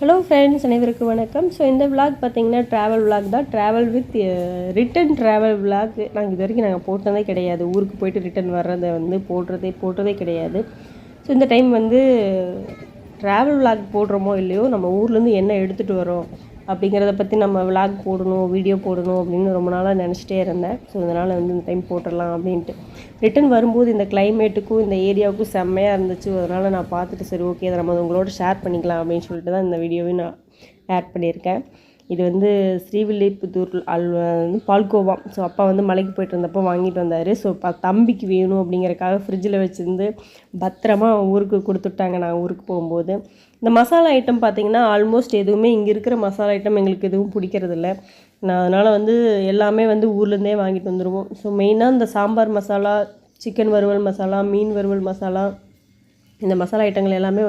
Hello friends, அனைவருக்கும் வணக்கம். So இந்த விளாக் பார்த்தீங்கன்னா ட்ராவல் விளாக் தான். ட்ராவல் வித் ரிட்டன் ட்ராவல் விளாக். நாங்கள் இது வரைக்கும் போட்டதே கிடையாது. ஊருக்கு போயிட்டு ரிட்டன் வர்றதை போட்டதே கிடையாது. ஸோ இந்த டைம் ட்ராவல் விளாக் போடுறோமோ இல்லையோ, நம்ம ஊர்லேருந்து என்ன எடுத்துகிட்டு வரோம் அப்படிங்கிறத பற்றி நம்ம விளாக் போடணும், வீடியோ போடணும் அப்படின்னு ரொம்ப நாளாக நினச்சிட்டே இருந்தேன். ஸோ அதனால் இந்த டைம் போட்டுடலாம் அப்படின்ட்டு. ரிட்டன் வரும்போது இந்த கிளைமேட்டுக்கும் இந்த ஏரியாவுக்கும் செம்மையாக இருந்துச்சு. அதனால் நான் பார்த்துட்டு சரி ஓகே, அதை நம்ம உங்களோட ஷேர் பண்ணிக்கலாம் அப்படின்னு சொல்லிட்டு தான் இந்த வீடியோவை நான் ஆட் பண்ணியிருக்கேன். இது ஸ்ரீவில்லிபுத்தூர் பால்கோவா. ஸோ அப்பா மலைக்கு போயிட்டு இருந்தப்போ வாங்கிட்டு வந்தார். ஸோ தம்பிக்கு வேணும் அப்படிங்கிறக்காக ஃப்ரிட்ஜில் வச்சுருந்து பத்திரமா ஊருக்கு கொடுத்துட்டாங்க. நான் ஊருக்கு போகும்போது இந்த மசாலா ஐட்டம் பார்த்திங்கன்னா ஆல்மோஸ்ட் எதுவுமே இங்கே இருக்கிற மசாலா ஐட்டம் எங்களுக்கு எதுவும் பிடிக்கிறதில்ல. நான் அதனால் எல்லாமே ஊர்லேருந்தே வாங்கிட்டு வந்துடுவோம். ஸோ மெயினாக இந்த சாம்பார் மசாலா, சிக்கன் வறுவல் மசாலா, மீன் வறுவல் மசாலா, இந்த மசாலா ஐட்டங்கள் எல்லாமே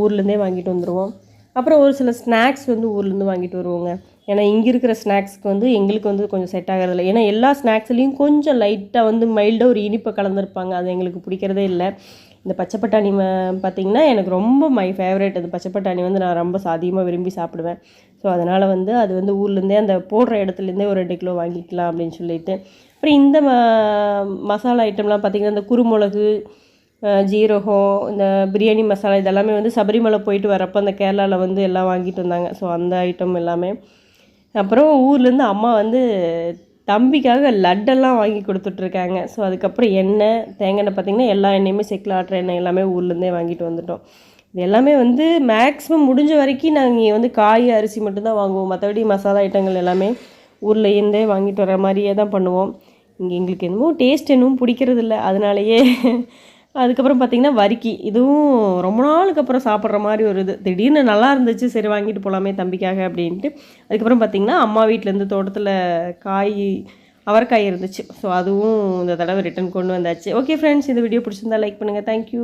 ஊர்லேருந்தே வாங்கிட்டு வந்துடுவோம். அப்புறம் ஒரு சில ஸ்நாக்ஸ் ஊர்லேருந்து வாங்கிட்டு வருவோங்க. ஏன்னா இங்கே இருக்கிற ஸ்நாக்ஸ்க்கு எங்களுக்கு கொஞ்சம் செட் ஆகிறதில்ல. ஏன்னா எல்லா ஸ்நாக்ஸ்லேயும் கொஞ்சம் லைட்டாக மைல்டாக ஒரு இனிப்பை கலந்துருப்பாங்க. அது எங்களுக்கு பிடிக்கிறதே இல்லை. இந்த பச்சை பட்டாணி பார்த்திங்கன்னா எனக்கு ரொம்ப மை ஃபேவரேட். அது பச்சை பட்டாணி நான் ரொம்ப அதிகமாக விரும்பி சாப்பிடுவேன். ஸோ அதனால் அது ஊர்லேருந்தே அந்த போடுற இடத்துலேருந்தே ஒரு 2 கிலோ வாங்கிக்கலாம் அப்படின்னு சொல்லிட்டு. அப்புறம் இந்த மசாலா ஐட்டம்லாம் பார்த்திங்கன்னா இந்த குருமிளகு, ஜீரகம், இந்த பிரியாணி மசாலா இதெல்லாமே சபரிமலை போயிட்டு வரப்போ அந்த கேரளாவில் எல்லாம் வாங்கிட்டு வந்தாங்க. ஸோ அந்த ஐட்டம் எல்லாமே. அப்புறம் ஊர்லேருந்து அம்மா தம்பிக்காக லட்டெல்லாம் வாங்கி கொடுத்துட்ருக்காங்க. ஸோ அதுக்கப்புறம் எண்ணெய், தேங்காய் எண்ணெய் பார்த்திங்கன்னா எல்லா எண்ணெயுமே செக்கில் ஆட்டுற எண்ணெய் எல்லாமே ஊர்லேருந்தே வாங்கிட்டு வந்துட்டோம். இது எல்லாமே மேக்ஸிமம் முடிஞ்ச வரைக்கும் நாங்கள் காய், அரிசி மட்டும்தான் வாங்குவோம். மற்றபடி மசாலா ஐட்டங்கள் எல்லாமே ஊர்லேருந்தே வாங்கிட்டு வர மாதிரியே தான் பண்ணுவோம். இங்கே எங்களுக்கு டேஸ்ட் என்னவும் பிடிக்கிறதில்ல. அதனாலேயே அதுக்கப்புறம் பார்த்திங்கன்னா வரிக்கி. இதுவும் ரொம்ப நாளுக்கு அப்புறம் சாப்பிட்ற மாதிரி ஒரு திடீர்னு நல்லா இருந்துச்சு, சரி வாங்கிட்டு போகலாமே தம்பிக்காக அப்படின்ட்டு. அதுக்கப்புறம் பார்த்திங்கன்னா அம்மா வீட்டிலேருந்து தோட்டத்தில் அவரைக்காய் இருந்துச்சு. ஸோ அதுவும் இந்த தடவை ரிட்டன் கொண்டு வந்தாச்சு. ஓகே ஃப்ரெண்ட்ஸ், இந்த வீடியோ பிடிச்சிருந்தா லைக் பண்ணுங்கள். தேங்க்யூ.